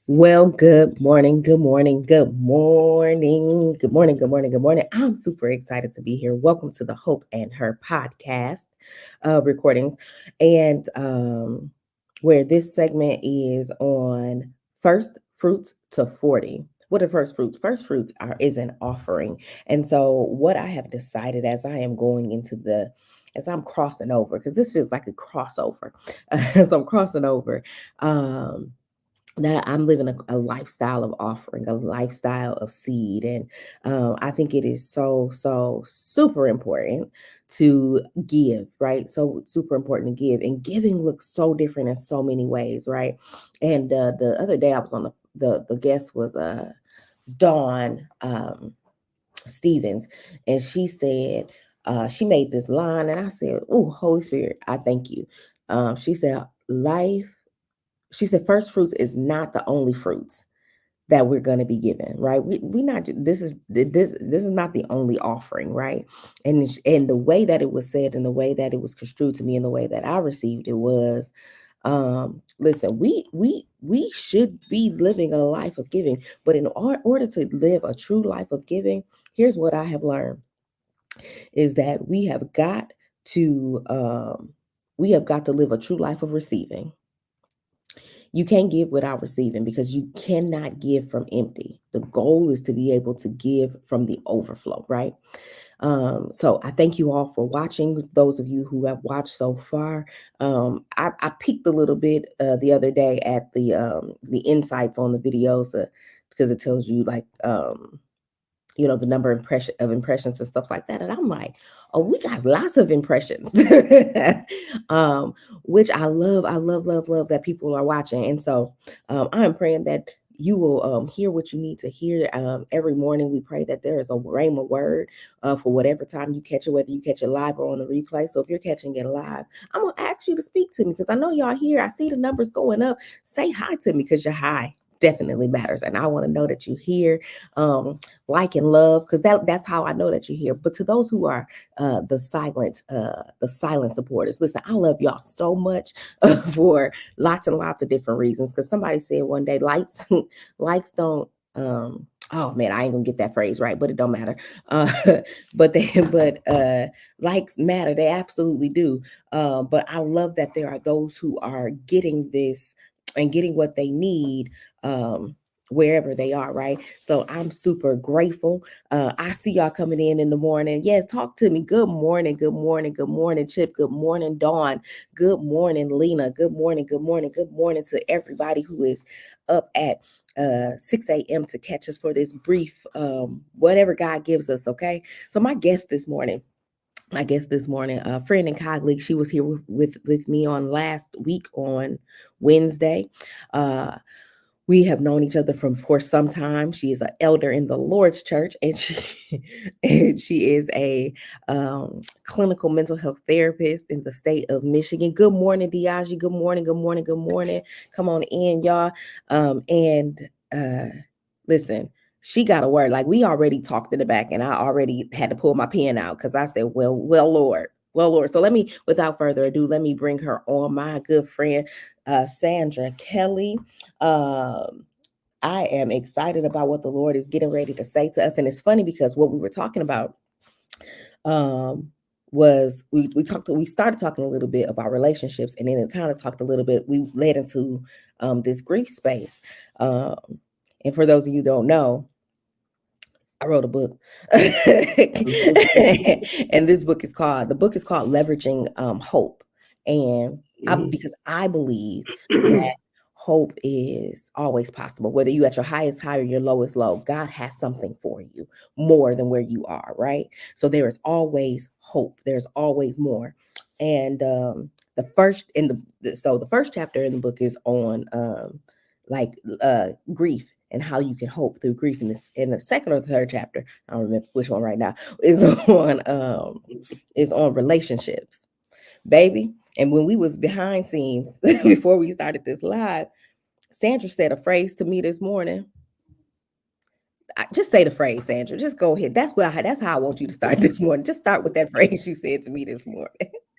Well, good morning, good morning, good morning, good morning, good morning, good morning. I'm super excited to be here. Welcome to the Hope and Her podcast recordings, and where this segment is on first fruits to 40. What are first fruits? First fruits is an offering, and so what I have decided as I am going into as I'm crossing over, because this feels like a crossover, as I'm crossing over. Um, that I'm living a lifestyle of offering, a lifestyle of seed. And I think it is so super important to give, right? So super important to give. And giving looks so different in so many ways, right? And the other day I was on the guest was Dawn Stevens, and she said, she made this line, and I said, "Oh, Holy Spirit, I thank you." She said, "Life." She said first fruits is not the only fruits that we're going to be given, right? We not this is not the only offering, right? And the way that it was said and the way that it was construed to me and the way that I received it was, listen, we should be living a life of giving, but in order to live a true life of giving, here's what I have learned is that we have got to live a true life of receiving. You can't give without receiving because you cannot give from empty. The goal is to be able to give from the overflow, right? So I thank you all for watching. Those of you who have watched so far, I peeked a little bit the other day at the insights on the videos, because it tells you like the number of impressions and stuff like that. And I'm like, oh, we got lots of impressions, um, which I love. I love that people are watching. And so I'm praying that you will hear what you need to hear. Every morning we pray that there is a rhema word for whatever time you catch it, whether you catch it live or on the replay. So if you're catching it live, I'm going to ask you to speak to me because I know y'all here. I see the numbers going up. Say hi to me because your hi definitely matters. And I want to know that you hear. Like and love, because that's how I know that you're here. But to those who are the silent supporters, listen, I love y'all so much for lots and lots of different reasons. Because somebody said one day, likes don't. Oh man, I ain't gonna get that phrase right, but it don't matter. Uh, but likes matter; they absolutely do. But I love that there are those who are getting this and getting what they need. Wherever they are, right? So I'm super grateful. I see y'all coming in the morning. Yes, talk to me. Good morning, good morning, good morning, Chip. Good morning, Dawn. Good morning, Lena. Good morning, good morning, good morning to everybody who is up at 6 a.m. to catch us for this brief, whatever God gives us, okay? So my guest this morning, a friend and colleague, she was here with me on last week on Wednesday. Uh, we have known each other for some time. She is an elder in the Lord's Church, and she and she is a clinical mental health therapist in the state of Michigan. Good morning, Diaji. Good morning. Good morning. Good morning. Come on in, y'all. And listen, she got a word. Like we already talked in the back, and I already had to pull my pen out because I said, well, Lord. Well, Lord. So let me, without further ado, let me bring her on. My good friend, Sandra Kelly. Um, I am excited about what the Lord is getting ready to say to us. And it's funny because what we were talking about um was we started talking a little bit about relationships, and then it kind of talked a little bit, we led into this grief space. Um and for those of you who don't know, I wrote a book. And this book is called Leveraging Hope. And because I believe that hope is always possible, whether you at your highest high or your lowest low. God has something for you more than where you are, right? So there is always hope. There's always more. And the first chapter in the book is on like grief and how you can hope through grief. In this, in the second or third chapter, I don't remember which one right now, is on relationships, baby. And when we was behind scenes before we started this live, Sandra said a phrase to me this morning. Just say the phrase, Sandra. Just go ahead. That's how I want you to start this morning. Just start with that phrase you said to me this morning.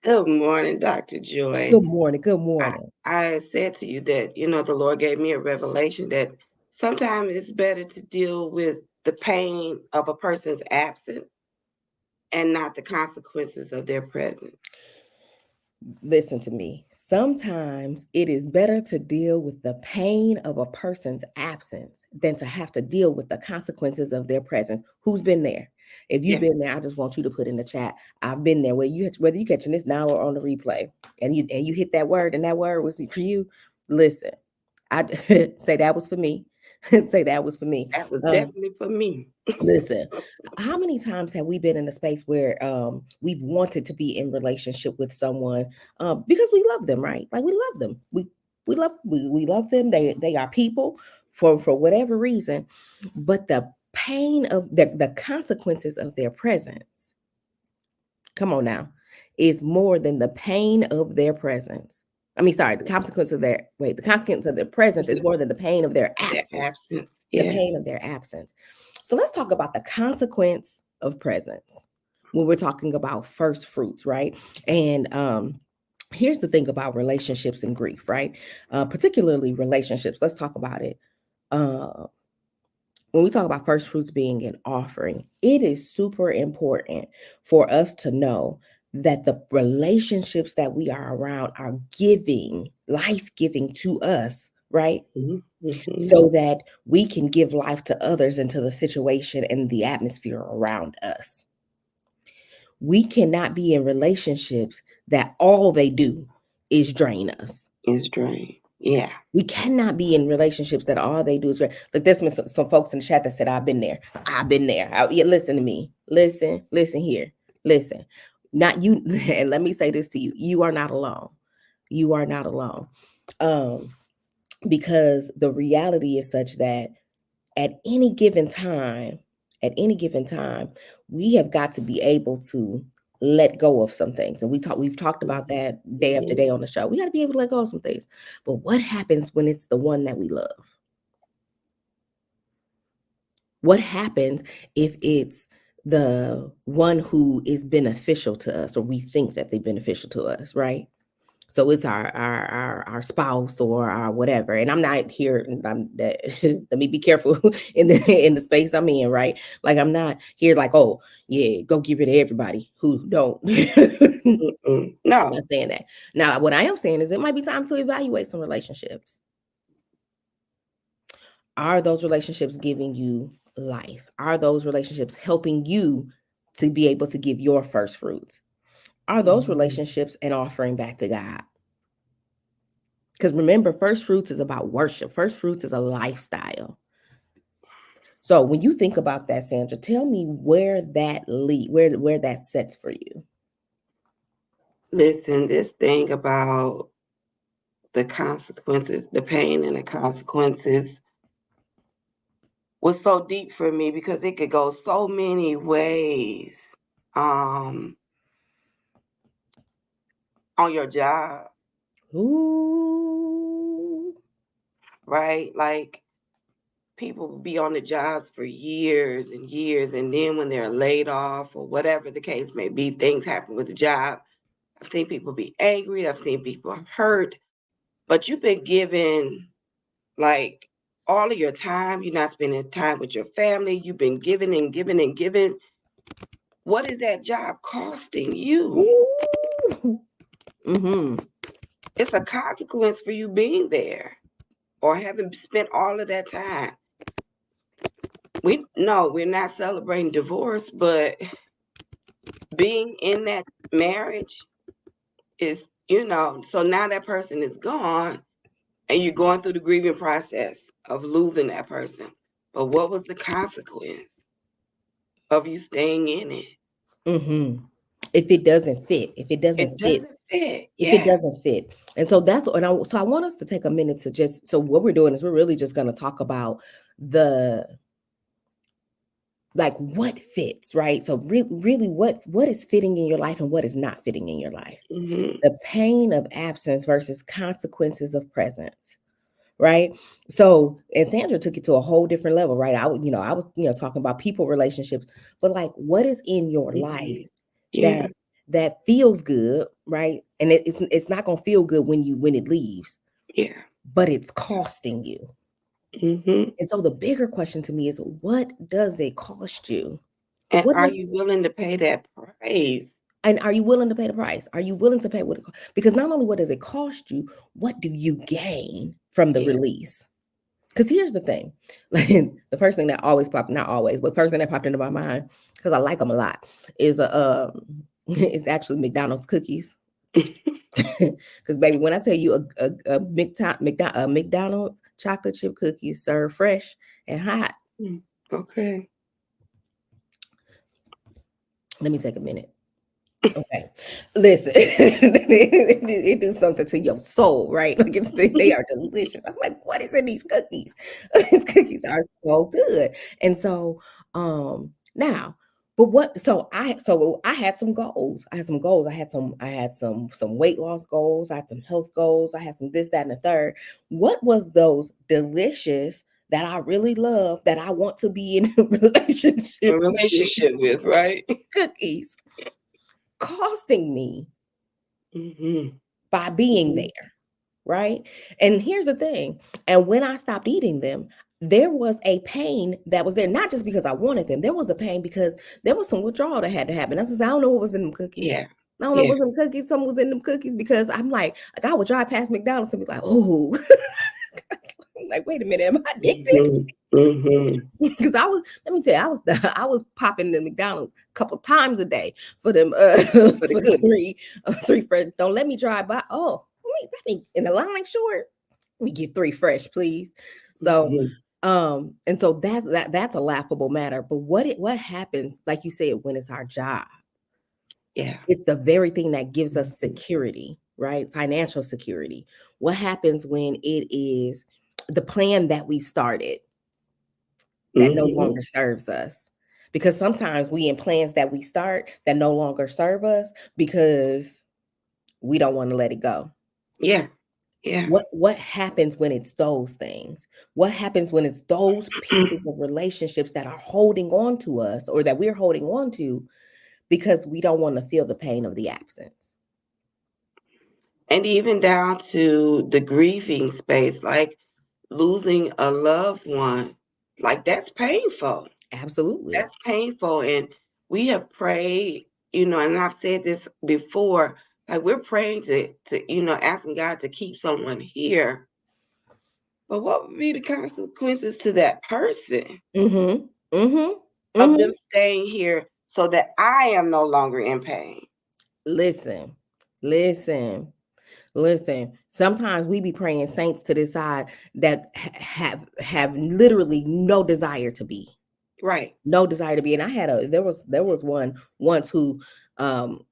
Good morning, Dr. Joy. Good morning. Good I, morning. I said to you that, the Lord gave me a revelation that sometimes it's better to deal with the pain of a person's absence and not the consequences of their presence. Listen to me. Sometimes it is better to deal with the pain of a person's absence than to have to deal with the consequences of their presence. Who's been there? If you've Yes, been there, I just want you to put in the chat. I've been there. Whether you catching this now or on the replay, and you hit that word, and that word was for you. Listen, I say that was for me. Say that was for me. that was Um, definitely for me. Listen, how many times have we been in a space where we've wanted to be in relationship with someone because we love them, right? Like we love them. We love them. They are people for whatever reason, but the pain of the consequences of their presence, come on now, is more than the pain of their presence. I mean, sorry, the consequence of their presence is more than the pain of their Their absence. absence. The pain Yes. of their absence. So let's talk about the consequence of presence when we're talking about first fruits, right? And here's the thing about relationships and grief, right? Particularly relationships. Let's talk about it. Uh, when we talk about first fruits being an offering, it is super important for us to know that the relationships that we are around are giving, life giving to us, right? Mm-hmm. So that we can give life to others into the situation and the atmosphere around us. We cannot be in relationships that all they do is drain us. It's drained. Yeah. We cannot be in relationships that all they do is drain. Look, there's been some folks in the chat that said, I've been there. I've been there. Yeah, listen to me. Listen here. Listen. Not you. And let me say this to you. You are not alone. You are not alone. Um, because the reality is such that at any given time, at any given time, we have got to be able to let go of some things. And we've talked about that day after Mm-hmm. day on the show. We got to be able to let go of some things. But what happens when it's the one that we love? What happens if it's the one who is beneficial to us, or we think that they're beneficial to us, right? So it's our spouse or our whatever. And I'm not here. Let me be careful in the space I'm in, right? Like I'm not here like, oh yeah, go give it to everybody who don't. I'm Mm-mm. No. not saying that. Now, what I am saying is it might be time to evaluate some relationships. Are those relationships giving you life? Are those relationships helping you to be able to give your first fruits? Are those Mm-hmm. relationships an offering back to God? Because remember, first fruits is about worship. First fruits is a lifestyle. So when you think about that, Sandra, tell me where that sets for you. Listen, this thing about the consequences, the pain and the consequences was so deep for me because it could go so many ways. Um, on your job, Ooh. right? Like people will be on the jobs for years and years, and then when they're laid off or whatever the case may be, things happen with the job. I've seen people be angry, I've seen people hurt, but you've been given like all of your time, you're not spending time with your family, you've been giving and giving and giving. What is that job costing you? Ooh. Mm-hmm. It's a consequence for you being there or having spent all of that time. We're not celebrating divorce, but being in that marriage is, so now that person is gone and you're going through the grieving process of losing that person. But what was the consequence of you staying in it? Mm-hmm. If it doesn't fit, if it It doesn't fit, doesn't fit. if it Yeah. doesn't fit. And so so I want us to take a minute to just, so what we're doing is we're really just going to talk about the, like what fits, right? So really what is fitting in your life and what is not fitting in your life. Hmm. The pain of absence versus consequences of presence, right? So, and Sandra took it to a whole different level, right? I was talking about people relationships, but like what is in your life Hmm. that Yeah. that feels good, right? And it's not going to feel good when it leaves, Yeah. but it's costing you. Mm-hmm. And so the bigger question to me is, what does it cost you? And What are does you willing to pay that price? And are you willing to pay the price? Are you willing to pay what it costs? Because not only what does it cost you, what do you gain from the Yeah. release? Because here's the thing, like the first thing that always popped, not always, but first thing that popped into my mind, because I like them a lot, is is actually McDonald's cookies. Because baby, when I tell you a McDonald's chocolate chip cookies served fresh and hot, Okay. let me take a minute. Okay, listen, it do something to your soul, right? Like they are delicious. I'm like, what is in these cookies? These cookies are so good. And so, now, but what? So I had some goals. I had some goals. I had some weight loss goals. I had some health goals. I had some this, that, and the third. What was those delicious that I really love that I want to be in a A relationship with relationship with, right? cookies costing me Mm-hmm. by being Mm-hmm. there, right? And here's the thing. And when I stopped eating them, there was a pain that was there, not just because I wanted them. There was a pain because there was some withdrawal that had to happen. That's just, I don't know what was in them cookies. Yeah. I don't know Yeah. what was in them cookies. Something was in them cookies because I'm like I would drive past McDonald's and be like, oh, like, wait a minute, am I addicted? Mm-hmm. Mm-hmm. Because let me tell you, I was popping the McDonald's a couple times a day for them For the for the goodness. three fresh. Don't let me drive by. Oh, let me in the line short. Let me get three fresh, please. So Mm-hmm. and so that's a laughable matter. But what happens, like you said, when it's our job? Yeah. It's the very thing that gives us Mm-hmm. security, right? Financial security. What happens when it is the plan that we started that no Mm-hmm. longer serves us? Because sometimes we in plans that we start that no longer serve us because we don't want to let it go. Yeah. Yeah. What happens when it's those things? What happens when it's those pieces of relationships that are holding on to us or that we're holding on to because we don't want to feel the pain of the absence? And even down to the grieving space, like losing a loved one, like that's painful. Absolutely. That's painful. And we have prayed, and I've said this before, like we're praying to asking God to keep someone here. But what would be the consequences to that person Mhm. Mhm. of them Mhm. staying here so that I am no longer in pain? Listen. Listen. Listen. Sometimes we be praying saints to this side that have literally no desire to be. Right. No desire to be. And I had there was one once who um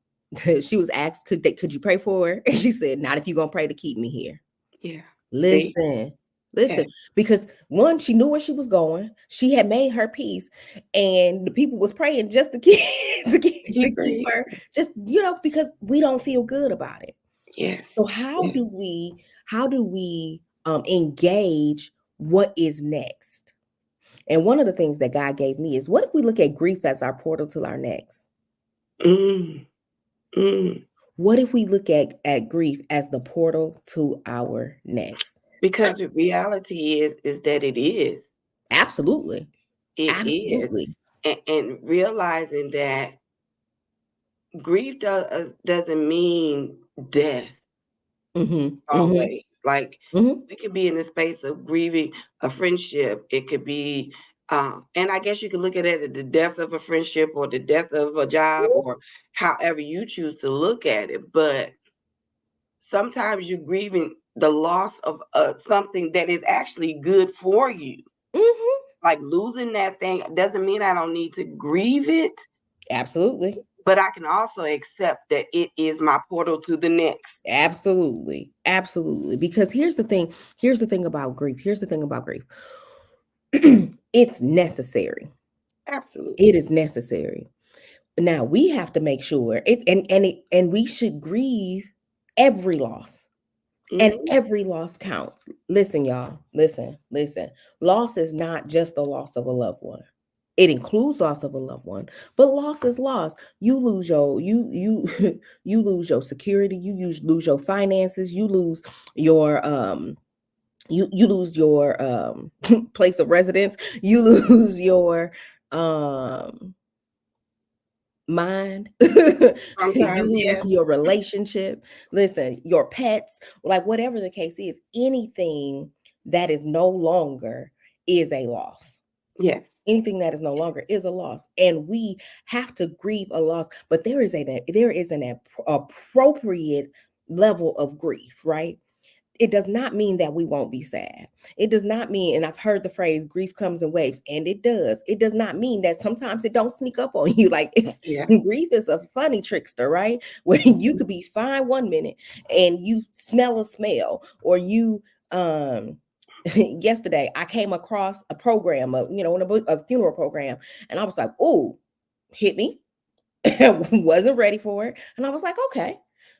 she was asked, could you pray for her? And she said, not if you're gonna pray to keep me here. Yeah. See? Listen, Okay. listen, because one, she knew where she was going. She had made her peace, and the people was praying just to keep to Keep keep praying. her, just because we don't feel good about it. Yes. So Yes. how do we engage what is next? And one of the things that God gave me is, what if we look at grief as our portal to our next? Mm, mm. What if we look at grief as the portal to our next? Because the reality is that it is. Absolutely. It is. Absolutely. And realizing that grief doesn't mean death Mhm, mhm, always. Like mhm. we could be in the space of grieving a friendship. It could be, and I guess you could look at it as the death of a friendship or the death of a job Mhm, or however you choose to look at it. But sometimes you're grieving the loss of something that is actually good for you. mhm. Like losing that thing doesn't mean I don't need to grieve it, Absolutely. but I can also accept that it is my portal to the next. Absolutely. Absolutely. Because here's the thing about grief. Here's the thing about grief. It's necessary. It Absolutely. is necessary. Now we have to make sure it's and we should grieve every loss. And Hmm. every loss counts. Listen, y'all. Listen, listen. Loss is not just the loss of a loved one. It includes loss of a loved one, but loss is loss. You lose your you lose your security, lose your finances, you lose your you lose your place of residence, you lose your um mind. You Sometimes, yeah. lose your relationship, listen, your pets, like whatever the case is, anything that is no longer is a loss. Yes. Anything that is no longer Yes. is a loss, and we have to grieve a loss, but there is an appropriate level of grief, right? It does not mean that we won't be sad. It does not mean, and I've heard the phrase grief comes in waves, and it does. It does not mean that sometimes it don't sneak up on you. Like, it's Yeah. grief is a funny trickster, right? Where you could be fine one minute and you smell a smell, or you yesterday I came across a program of, in a funeral program, and I was like, oh, hit me. Wasn't ready for it. And I was like, okay,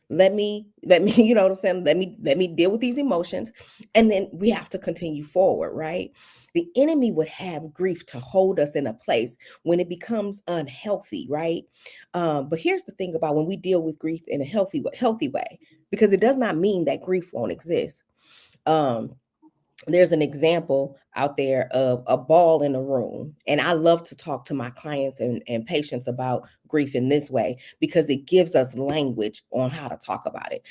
let me, you know what I'm saying? Let me deal with these emotions. And then we have to continue forward, right? The enemy would have grief to hold us in a place when it becomes unhealthy, right? But here's the thing about when we deal with grief in a healthy way, because it does not mean that grief won't exist. Um, there's an example out there of a ball in a room. And I love to talk to my clients and patients about grief in this way because it gives us language on how to talk about it.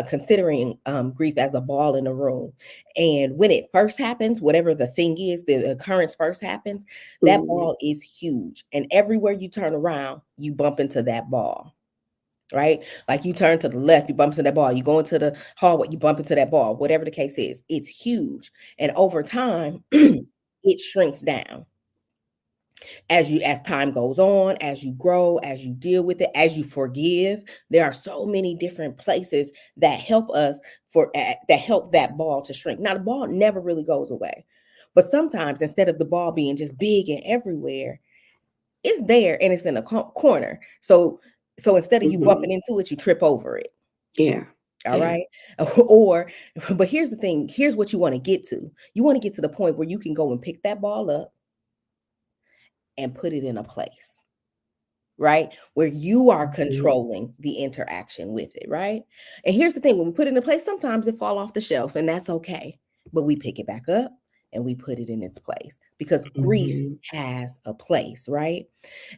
Considering grief as a ball in a room. And when it first happens, whatever the thing is, the occurrence first happens, that Mhm. ball is huge. And everywhere you turn around, you bump into that ball, right? Like you turn to the left, you bump into that ball. You go into the hallway, you bump into that ball. Whatever the case is, it's huge. And over time, it shrinks down as time goes on, as you grow, as you deal with it, as you forgive. There are so many different places that help us that help that ball to shrink. Now the ball never really goes away. But sometimes instead of the ball being just big and everywhere, it's there and it's in a corner. So instead of you bumping Mhm. into it, you trip over it. Yeah. All Yeah. right. Or, but here's the thing, here's what you want to get to. You want to get to the point where you can go and pick that ball up and put it in a place, right? Where you are Mhm. controlling the interaction with it, right? And here's the thing, when we put it in place, sometimes it fall off the shelf and that's okay. But we pick it back up and we put it in its place because grief Mhm. has a place, right?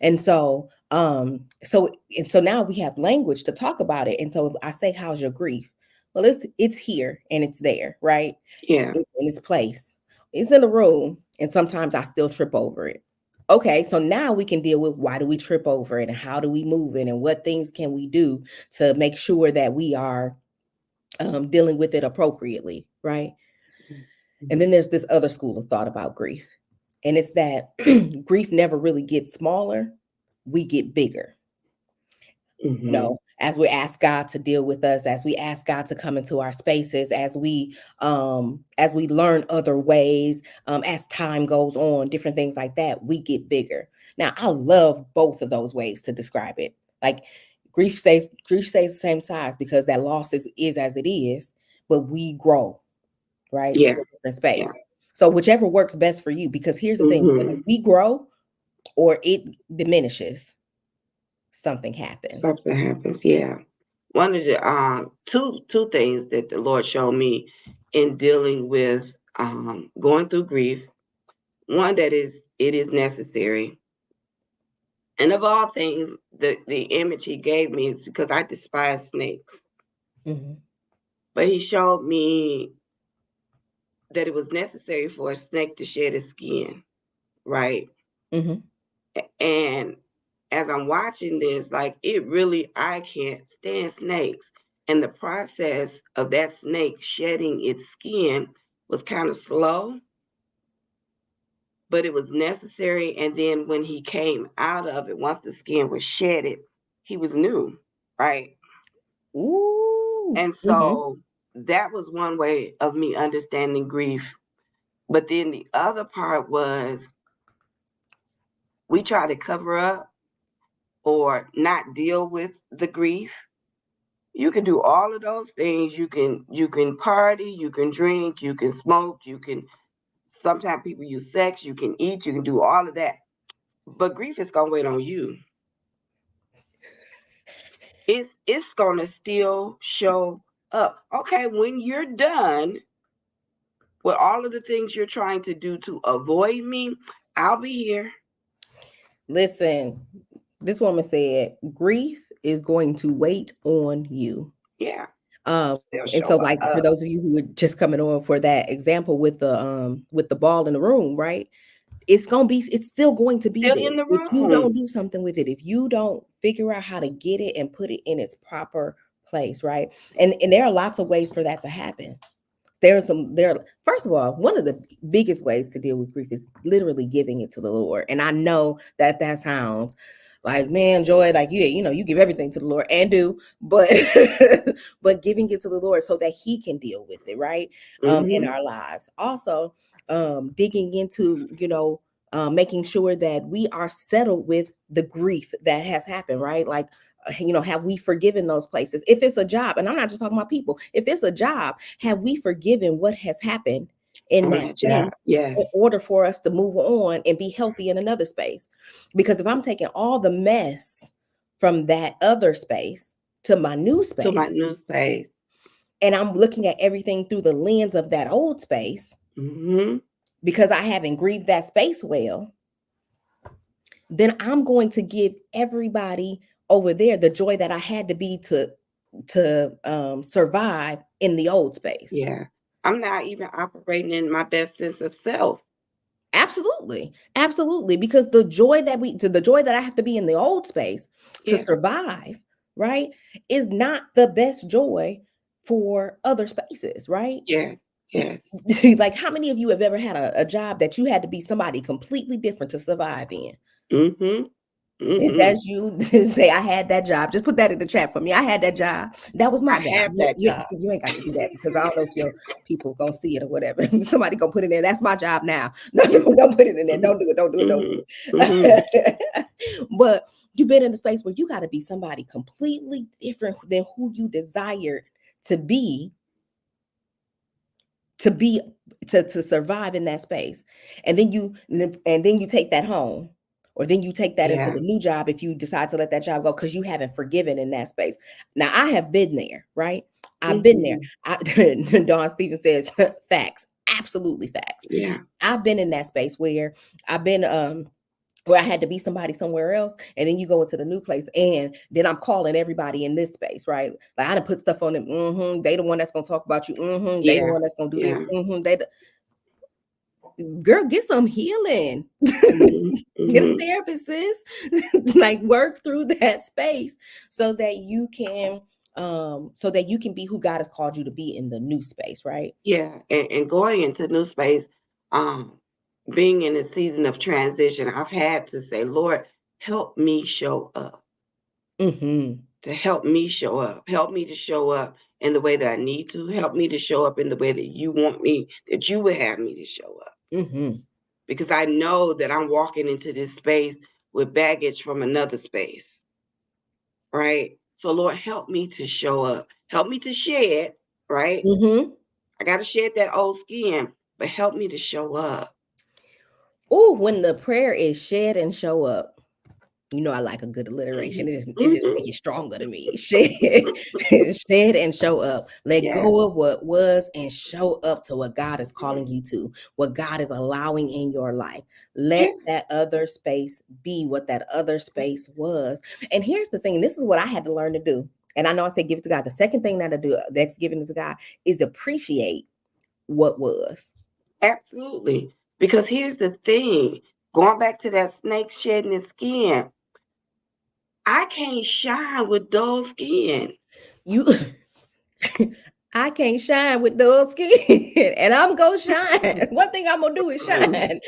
And so now we have language to talk about it. And so if I say, how's your grief? Well, it's here and it's there, right? Yeah. It's in its place. It's in the room, and sometimes I still trip over it. Okay, so now we can deal with why do we trip over it and how do we move it and what things can we do to make sure that we are dealing with it appropriately, right? And Mhm. then there's this other school of thought about grief, and it's that grief never really gets smaller, we get bigger. Mhm. As we ask God to deal with us, as we ask God to come into our spaces, as we learn other ways, as time goes on, different things like that, we get bigger. Now I love both of those ways to describe it. Like grief stays the same size because that loss is as it is, but we grow, right, to Yeah. a different Yeah. space. So whichever works best for you, because here's the thing, whether Mhm. we grow or it diminishes, something happens. Something happens. Yeah. One of the two things that the Lord showed me in dealing with going through grief. One, that is it is necessary. And of all things, the image he gave me is because I despise snakes. Mhm. But he showed me that it was necessary for a snake to shed its skin, right? Mhm. And as I'm watching this, like it really, I can't stand snakes. And the process of that snake shedding its skin was kind of slow, but it was necessary. And then when he came out of it, once the skin was shedded, he was new, right? Ooh. And Mhm. so that was one way of me understanding grief. But then the other part was we try to cover up or not deal with the grief. You can do all of those things. You can party, you can drink, you can smoke, you can Sometimes people use sex, you can eat, you can do all of that. But grief is gonna wait on you. It's gonna still show up. Okay, when you're done with all of the things you're trying to do to avoid me, I'll be here. Listen, this woman said grief is going to wait on you. Yeah, And they'll so show like for those up. of you who were just coming on for that example with the ball in the room, right? It's still going to be Still there in the if you room. don't do something with it, if you don't figure out how to get it and put it in its proper place, right? And there are lots of ways for that to happen. There first of all, one of the biggest ways to deal with grief is literally giving it to the Lord. And I know that that sounds like, man, Joy, like you give everything to the Lord, and do, but but giving it to the Lord so that he can deal with it, right? In Hmm. our lives. Also, digging into, making sure that we are settled with the grief that has happened, right? Like, have we forgiven those places? If it's a job, and I'm not just talking about people, if it's a job, have we forgiven what has happened in On that that job. space in Yes. order for us to move on and be healthy in another space? Because if I'm taking all the mess from that other space to my new To my space, new space. and I'm looking at everything through the lens of that old space Hmm. because I haven't grieved that space well, then I'm going to give everybody over there the joy that I had to be to survive in the old space. Yeah. I'm not even operating in my best sense of self. Absolutely. Absolutely. Because the joy that I have to be in the old space to Yeah. survive, right, is not the best joy for other spaces, right? Yes. Yes. Like, how many of you have ever had a job that you had to be somebody completely different to survive in? Hmm. If Hmm. that's you, say I had that job. Just put that in the chat for me. I had that job. That was I my job. have that job. You ain't got to do that because I don't know if your people gonna see it or whatever. Somebody gonna put it in there. That's my job now. No, don't put it in there. Hmm. Don't do it. Don't do it. Don't Hmm. do Hmm. it. But you've been in a space where you got to be somebody completely different than who you desired to be to be to survive in that space, and then you take that home, or then you take that into Yeah. the new job if you decide to let that job go because you haven't forgiven in that space. Now I have been there, right? I've been there. Hmm. Dawn Stevens says facts, absolutely facts. Yeah. I've been in that space I've been where I had to be somebody somewhere else, and then you go into the new place, and then I'm calling everybody in this space, right? Like I done put stuff on them. They the one that's gonna talk about you. They the Yeah. one that's gonna do this. Yeah. Girl, get some healing. Hmm. Get a Hmm. therapist, sis. Like work through that space so that you can be who God has called you to be in the new space, right? Yeah. And going into new space, um, being in a season of transition, I've had to say, Lord, help me show up. Mm-hmm. To help me show up. Help me to show up in the way that I need to. Help me to show up in the way that you want me, that you would have me to show up. Mm-hmm. Because I know that I'm walking into this space with baggage from another space, right? So, Lord, help me to show up. Help me to shed, right? Mm-hmm. I got to shed that old skin, but help me to show up. Oh, when the prayer is shed and show up. I like a good alliteration. Hmm. It just Hmm. makes it stronger to me. Shed and show up. Let Yes, go of what was and show up to what God is calling you to, what God is allowing in your life. Let yes, that other space be what that other space was. And here's the thing, this is what I had to learn to do. And I know I said give it to God. The second thing that I do, that's giving it to God, is appreciate what was. absolutely. Because here's the thing, going back to that snake shedding his skin, I can't shine with dull skin. You I can't shine with dull skin, and I'm gonna shine. One thing I'm gonna do is shine.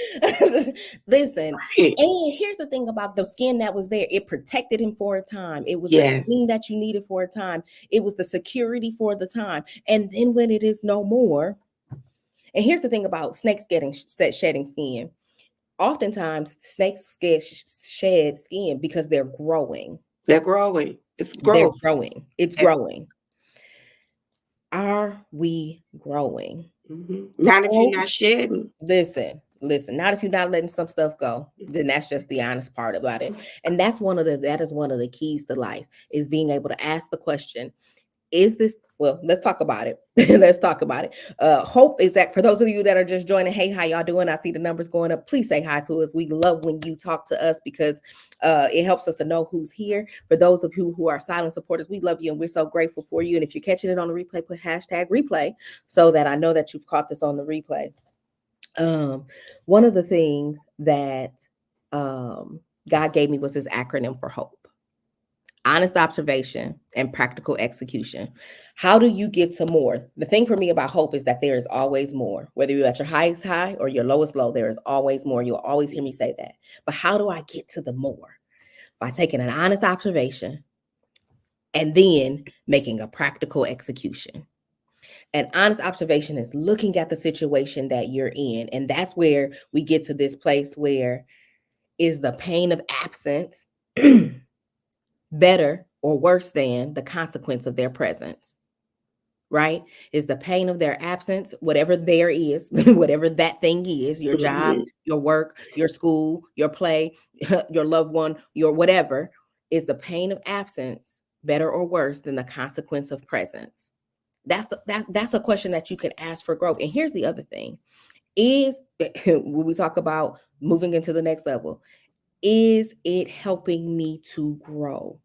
Listen, Right. and here's the thing about the skin that was there: it protected him for a time. It was the Yes, thing that you needed for a time. It was the security for the time. And then when it is no more, and here's the thing about snakes shedding skin. Oftentimes, shed skin because they're growing. they're growing. It's They're growth. growing. It's Yes. growing. Are we growing? Not if you're Hope, not shedding. listen, not if you're not letting some stuff go. Then that's just the honest part about it. And that is one of the keys to life, is being able to ask the question, is this, well, let's talk about it. Let's talk about it. Hope is that, for those of you that are just joining, hey, how y'all doing? I see the numbers going up. Please say hi to us. We love when you talk to us, because it helps us to know who's here. For those of you who are silent supporters, we love you and we're so grateful for you. And if you're catching it on the replay, put hashtag replay so that I know that you've caught this on the replay. One of the things that God gave me was his acronym for hope: honest observation and practical execution. How do you get to more? The thing for me about hope is that there is always more. Whether you're at your highest high or your lowest low, there is always more. You'll always hear me say that. But how do I get to the more? By taking an honest observation and then making a practical execution. An honest observation is looking at the situation that you're in. And that's where we get to this place where, is the pain of absence better or worse than the consequence of their presence? Right? Is the pain of their absence, whatever there is, whatever that thing is, your job, your work, your school, your play, your loved one, your whatever, is the pain of absence better or worse than the consequence of presence? That's a question that you can ask for growth. And here's the other thing: is when we talk about moving into the next level, is it helping me to grow,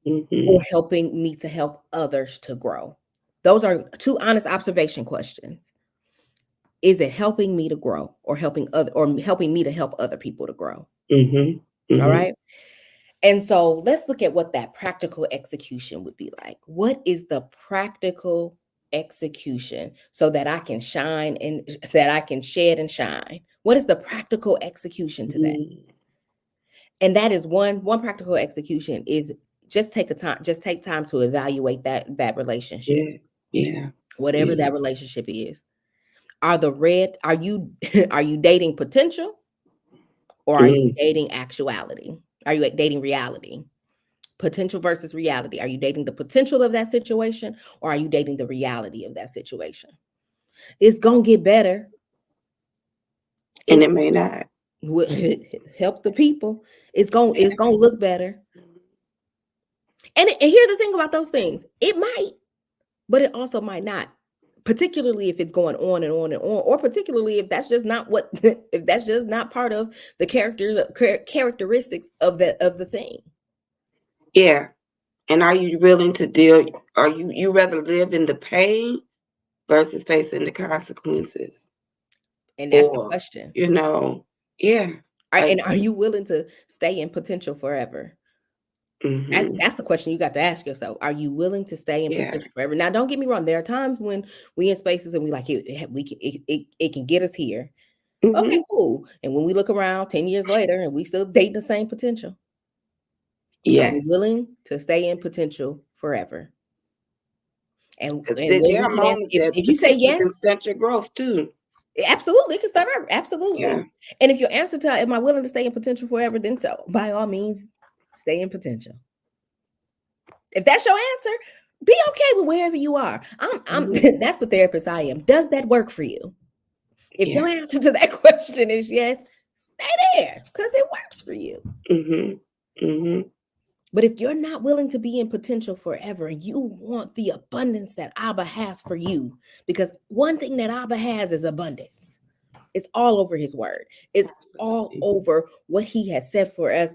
or helping me to help others to grow? Those are two honest observation questions. Is it helping me to grow, or helping me to help other people to grow? All right. And so let's look at what that practical execution would be like. What is the practical execution so that I can shine and that I can shed and shine? What is the practical execution to that? And that is one practical execution is just take time to evaluate that relationship. Yeah. Whatever that relationship is. Are you are you dating potential, or are you dating actuality? Are you dating reality? Potential versus reality. Are you dating the potential of that situation, or are you dating the reality of that situation? It's gonna get better. And it may not. Help the people. It's gonna look better. And here's the thing about those things: it might, but it also might not. Particularly if it's going on and on and on, or particularly if that's just not what if that's just not part of the characteristics of the thing. Yeah. And are you willing to deal? Are you rather live in the pain versus facing the consequences? And that's the Or, question. yeah. Like, And are you willing to stay in potential forever? That's the question you got to ask yourself. Are you willing to stay in yeah. potential forever? Now, don't get me wrong. There are times when we in spaces and we like it can get us here. Okay, cool. And when we look around 10 years later and we still dating the same potential, are we Yes. willing to stay in potential forever? And Because when there we are can answer, moments that if you say potential yes, can stunt your growth too. absolutely, it can start over. Absolutely. Yeah. And if your answer to am I willing to stay in potential forever, then so by all means, stay in potential. If that's your answer, be okay with wherever you are. I'm that's the therapist I am. Does that work for you? If Yeah. your answer to that question is yes, stay there because it works for you. But if you're not willing to be in potential forever, and you want the abundance that Abba has for you, because one thing that Abba has is abundance. It's all over his word. It's all Absolutely. over what he has said for us.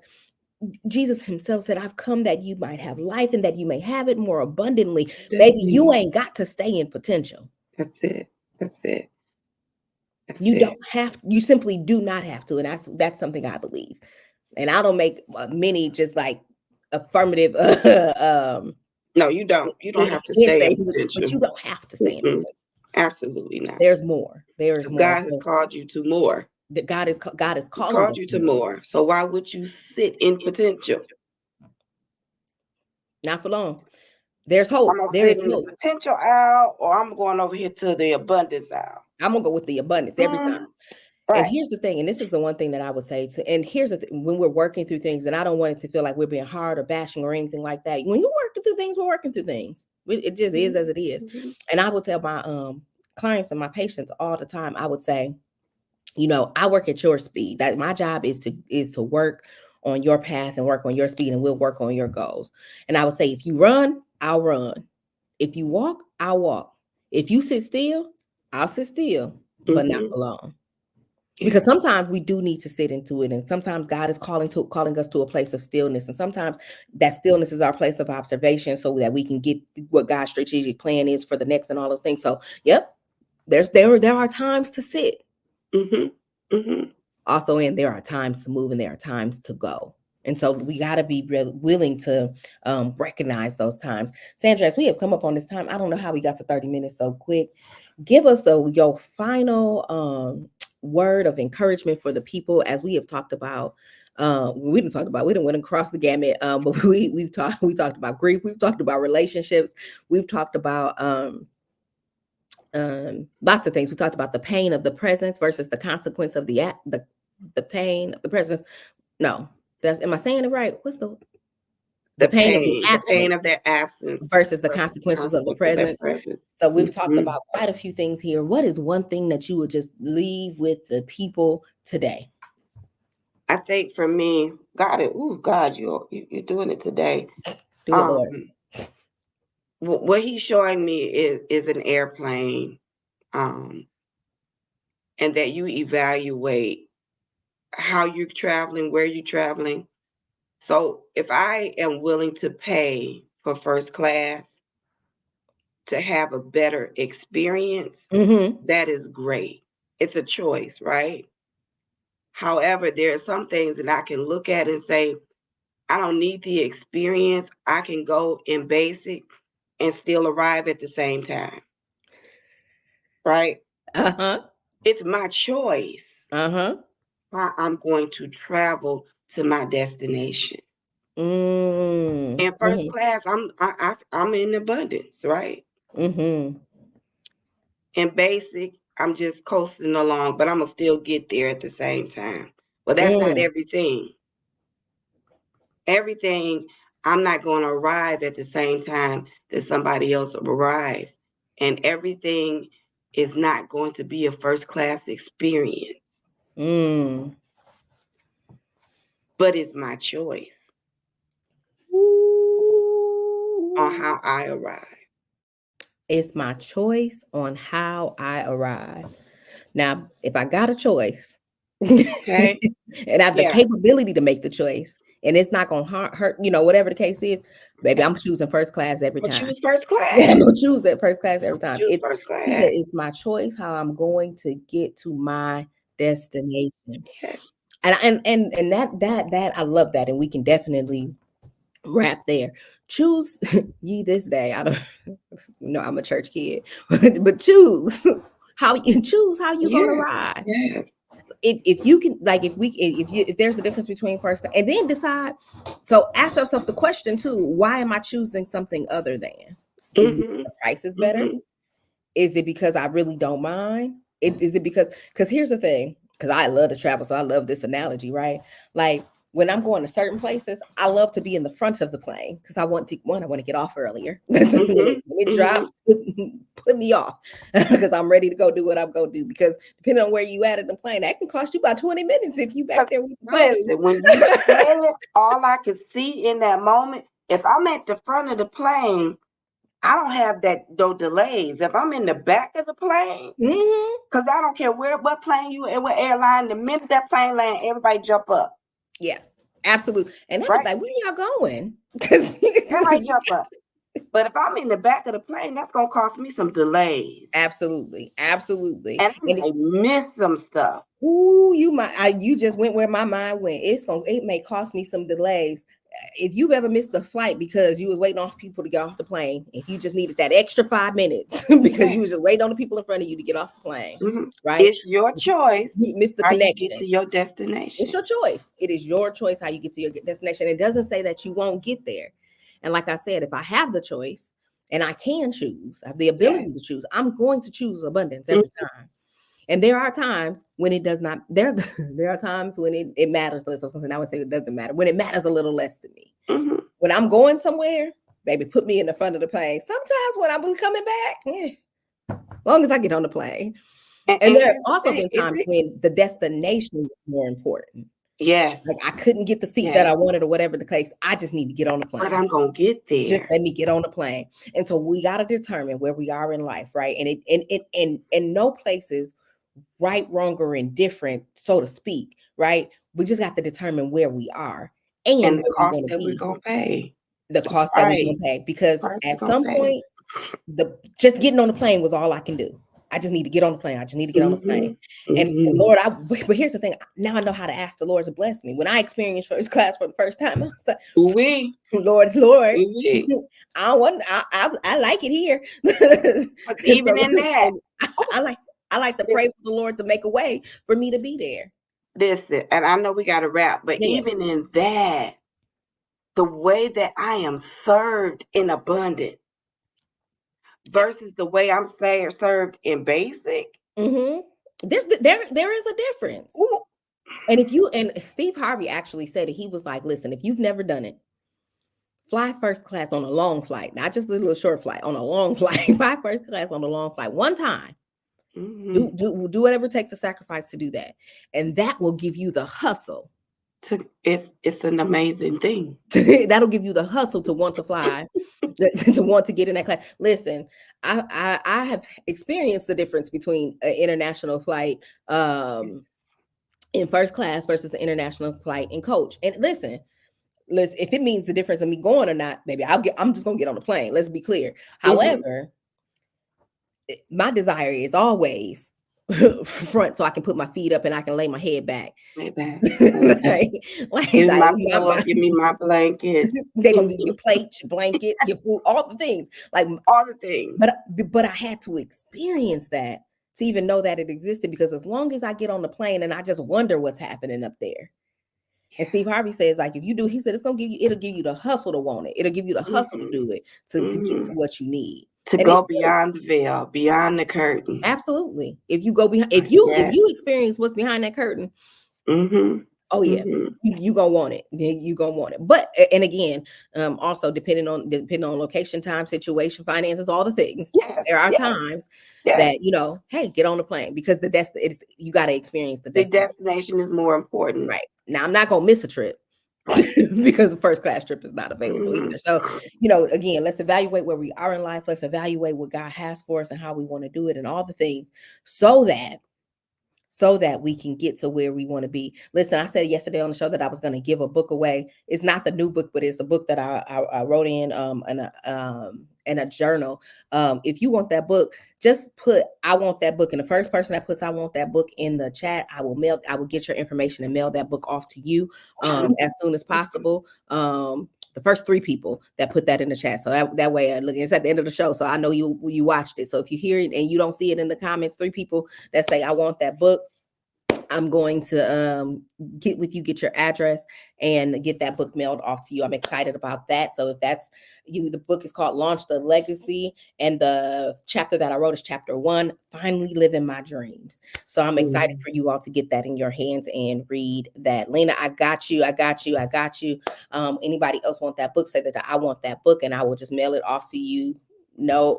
Jesus himself said, I've come that you might have life and that you may have it more abundantly. Baby, you ain't got to stay in potential. That's it. That's it. That's You it. don't have, you simply do not have to. And that's something I believe. And I don't make many just like affirmative No, you don't. You don't have to stay in hearsay, but potential. you don't have to stay in potential. Absolutely not. There's more. There is Because more. God has So called you to more. that God is He's calling called us you to to more. more. So why would you sit in potential? Not for long. There's I'm hope. gonna There sit is in the hope. potential aisle, or I'm going over here to the abundance aisle. I'm gonna go with the abundance every time. And Right. here's the thing, and this is the one thing that I would say to, and here's the thing, when we're working through things, and I don't want it to feel like we're being hard or bashing or anything like that. When you're working through things, we're working through things. It just is as it is. And I will tell clients and my patients all the time, I would say, I work at your speed. That my job is to work on your path and work on your speed, and we'll work on your goals. And I would say, if you run, I'll run. If you walk, I'll walk. If you sit still, I'll sit still, but not Mm-hmm. for long. Yeah. Because sometimes we do need to sit into it, and sometimes God is calling us to a place of stillness, and sometimes that stillness is our place of observation, so that we can get what God's strategic plan is for the next and all those things. So, yep, there are times to sit. Mm-hmm. Mm-hmm. Also, and there are times to move and there are times to go. And so we got to be willing to recognize those times. Sandra, as we have come up on this time, I don't know how we got to 30 minutes so quick. Give us your final word of encouragement for the people, as we have talked about. We didn't went across the gamut, but we talked about grief, we've talked about relationships, we've talked about lots of things. We talked about the pain of the presence versus the consequence of the pain of the presence. No, am I saying it right? What's the pain of the The absence pain of their absence versus the versus the consequences of the consequence of their presence? presence. So we've talked Mm-hmm. about quite a few things here. What is one thing that you would just leave with the people today? I think for me, God, God, you're doing it today. Do it, Lord. Um, what He's showing me is an airplane, um, and that you evaluate how you're traveling, where you're traveling. So if I am willing to pay for first class to have a better experience, Mm-hmm. that is great. It's a choice, right? However, there are some things that I can look at and say, I don't need the experience. I can go in basic and still arrive at the same time, right? Uh-huh. It's my choice Uh-huh. how I'm going to travel to my destination. Mm. In first Mm-hmm. class, I'm in abundance, right? Mm-hmm. In basic, I'm just coasting along, but I'm gonna still get there at the same time. Well, that's not Mm. everything. Everything, I'm not going to arrive at the same time that somebody else arrives, and everything is not going to be a first class experience. Mm. But it's my choice on Ooh. how I arrive. It's my choice on how I arrive. Now, if I got a choice and Okay. I have the Yeah. capability to make the choice, and it's not going to hurt, whatever the case is, baby, Yeah. I'm choosing first class every But time. choose first Yeah, I'm class. gonna choose it first class every time. Choose first She said, class. it's my choice how I'm going to get to my destination. Yes. And that I love that, and we can definitely wrap there. Choose ye this day. I don't I'm a church kid, but choose how you gonna Yes. ride. Yes. If you can, like, if there's the difference between first and then decide. So ask yourself the question too: why am I choosing something other than? Is it because Mm-hmm. the price is better? Mm-hmm. Is it because I really don't mind? Is it because here's the thing, because I love to travel, so I love this analogy, right? Like, when I'm going to certain places, I love to be in the front of the plane because I want to get off earlier. when Mm-hmm. it Mm-hmm. drops, put me off because I'm ready to go do what I'm going to do. Because depending on where you at in the plane, that can cost you about 20 minutes if you back 'Cause there with the listen, when you said it, all I could see in that moment, if I'm at the front of the plane, I don't have no delays. If I'm in the back of the plane, Mhm. because I don't care what plane you in, what airline, the minute that plane land, everybody jump up, Yeah, absolutely. And I was right? like, where y'all going? Because Everybody you jump up. But if I'm in the back of the plane, that's gonna cost me some delays. absolutely, absolutely. And I And might miss some stuff. ooh, you just went where my mind went. It may cost me some delays. If you've ever missed a flight because you was waiting on people to get off the plane, if you just needed that extra 5 minutes because Yeah. you was just waiting on the people in front of you to get off the plane, Mhm. right? It's your choice You missed the how you get connection. to your It's destination. your choice. It is your choice how you get to your destination. It doesn't say that you won't get there. And like I said, if I have the choice and I can choose, I have the Yeah. ability to choose, I'm going to choose abundance every time. And there are times when it does not. There are times when it matters less. I would say it doesn't matter when it matters a little less to me. Mm-hmm. When I'm going somewhere, baby, put me in the front of the plane. Sometimes when I'm coming back, long as I get on the plane. And And there have here's the also thing, been is times it? when the destination was more important. Like I Yes, couldn't get the seat that I yes, wanted or whatever the case. I just need to get on the but plane. I'm gonna get Just there. let me get on the plane. And so we got to determine where we are in life, right? And no place is right, wrong, or indifferent, so to speak, right? We just got to determine where we are and And the where we cost want to that we're be, gonna pay, the the cost that we're gonna price, pay. Because price we're at gonna some pay. point, the just getting on the plane was all I can do. I just need to get on the plane. I just need to get on the plane. Mhm, And mhm. Lord, but here's the thing. Now I know how to ask the Lord to bless me. When I experienced first class for the first time, I was like, Ooh-wee, Lord, ooh-wee. I don't want. I like it here. But even so, in that, so oh, I like I like to pray listen, for the Lord to make a way for me to be there. listen, and I know we gotta wrap, but Yeah. even in that, the way that I am served in abundant versus the way I'm served in basic. Mm-hmm. There is a difference. Ooh, And if you and Steve Harvey actually said it, he was like, listen, if you've never done it, fly first class on a long flight, not just a little short flight, on a long flight, fly first class on a long flight one time. mhm. Do whatever it takes to sacrifice to do that. And that will give you the hustle. It's an amazing thing. That'll give you the hustle to want to fly, to want to get in that class. Listen, I have experienced the difference between an international flight in first class versus an international flight in coach. And listen, if it means the difference of me going or not, baby, I'm just gonna get on the plane. Let's be clear. Mhm. However, my desire is always front so I can put my feet up and I can lay my head back. Lay back, lay back. like, Give me like my pillow, give me my blanket, they're gonna give you your plate, your blanket, your food, all the things. Like, all the things. but I had to experience that to even know that it existed. Because as long as I get on the plane and I just wonder what's happening up there. And Steve Harvey says, like, if you do, he said, it'll give you the hustle to want it. It'll give you the hustle to Mhm, do it, to get to mhm. what you need. To And it's go true. beyond the veil, beyond the curtain. Absolutely. If you go behind, if Yes. you experience what's behind that curtain, Mhm, oh yeah, mhm. you gonna want it. You gonna want it. But and again, also depending on location, time, situation, finances, all the things. Yes, There are yes, times that yes. hey, get on the plane because it's you got to experience the The destination. destination is more important. Right now, I'm not gonna miss a trip Right. because the first class trip is not available Mhm. either. So, again, let's evaluate where we are in life. Let's evaluate what God has for us and how we want to do it and all the things so that we can get to where we want to be. Listen, I said yesterday on the show that I was going to give a book away. It's not the new book, but it's a book that I wrote in a journal. If you want that book, just put I want that book. And the first person that puts I want that book in the chat, I will get your information and mail that book off to you as soon as possible. The first 3 people that put that in the chat. So that way it's at the end of the show. So I know you watched it. So if you hear it and you don't see it in the comments, 3 people that say I want that book, I'm going to get with you, get your address, and get that book mailed off to you. I'm excited about that. So if that's you, the book is called Launch the Legacy, and the chapter that I wrote is chapter 1, Finally Living My Dreams. So I'm excited Mhm. for you all to get that in your hands and read that. Lena, I got you. I got you. I got you. Anybody else want that book? Say that I want that book, and I will just mail it off to you. No,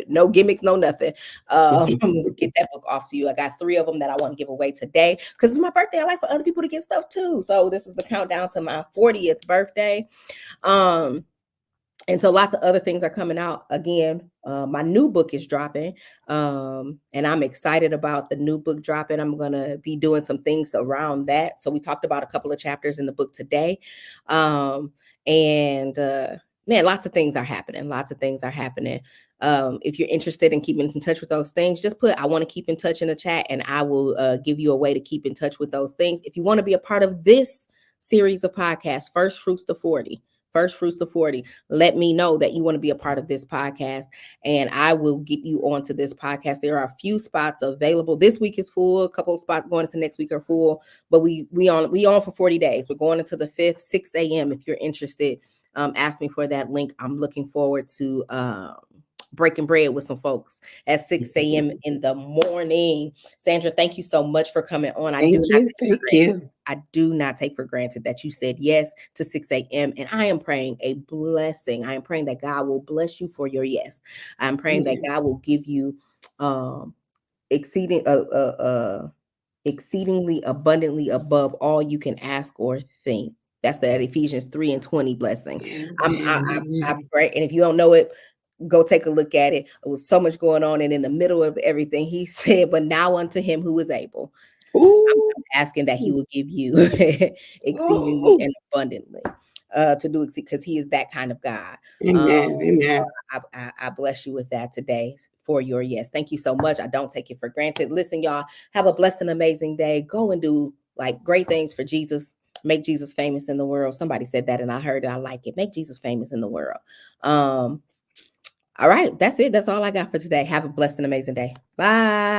no gimmicks, no nothing. Get that book off to you. I got 3 of them that I want to give away today because it's my birthday. I like for other people to get stuff too. So this is the countdown to my 40th birthday. Um, and so lots of other things are coming out. Again, my new book is dropping, and I'm excited about the new book dropping. I'm going to be doing some things around that. So we talked about a couple of chapters in the book today, and man, lots of things are happening. Lots of things are happening. If you're interested in keeping in touch with those things, just put I want to keep in touch in the chat, and I will give you a way to keep in touch with those things. If you want to be a part of this series of podcasts, First Fruits to 40, let me know that you want to be a part of this podcast, and I will get you onto this podcast. There are a few spots available. This week is full. A couple of spots going into next week are full, but we on for 40 days. We're going into the 5th, 6 a.m. If you're interested, ask me for that link. I'm looking forward to breaking bread with some folks at 6 a.m. in the morning. Sandra, thank you so much for coming on. I do Thank not you. take for Thank granted. you. I do not take for granted that you said yes to 6 a.m. And I am praying a blessing. I am praying that God will bless you for your yes. I'm praying that Amen. God will give you um exceeding exceedingly abundantly above all you can ask or think. That's that Ephesians 3:20 blessing. I Amen. pray, and if you don't know it, go take a look at it. It was so much going on, and in the middle of everything, he said, "But now unto him who is able." Ooh. I'm asking that he will give you exceedingly Ooh. and abundantly to do exceed, because he is that kind of God. Um, Amen. Amen. I bless you with that today for your yes. Thank you so much. I don't take it for granted. Listen, y'all, have a blessed and amazing day. Go and do like great things for Jesus. Make Jesus famous in the world. Somebody said that and I heard it. I like it. Make Jesus famous in the world. All right, that's it. That's all I got for today. Have a blessed and amazing day. Bye.